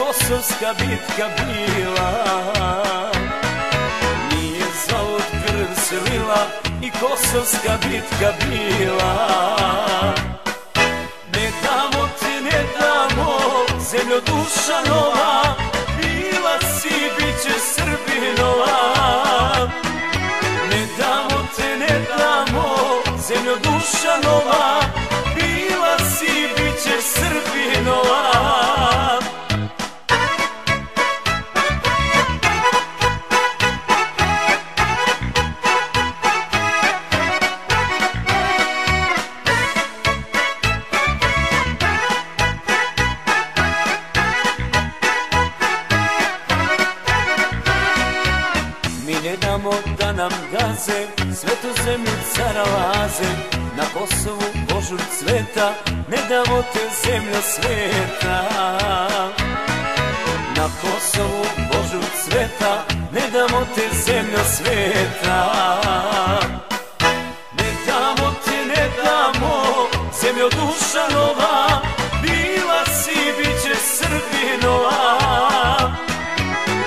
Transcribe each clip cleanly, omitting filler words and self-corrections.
kosovska bitka bila. Nije zaud krv se lila i kosovska bitka bila. Ne damo ti, ne damo, zemljo Dušanova, bila si, bit će Srbinova. Ne damo te, ne damo, zemljo Dušanova, bila si, bit će Srbinova. Ne damo da nam gaze svetu zemlju caralaze, na Kosovu požur cveta, ne damo te zemljo sveta. Na Kosovu požur cveta, ne damo te zemljo sveta. Ne damo te, ne damo, zemljo Dušanova, bila si, bit će Srbinova.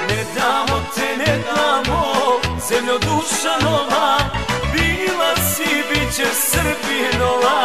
Ne damo te, ne damo, zemljo Dušanova, bila si, bit će Srbinova.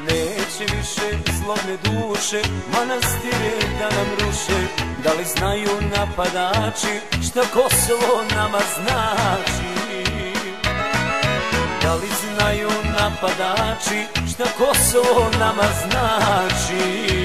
Neće više zlobne duše manastire da nam ruše. Da li znaju napadači šta Kosovo nama znači? Da li znaju napadači šta Kosovo nama znači?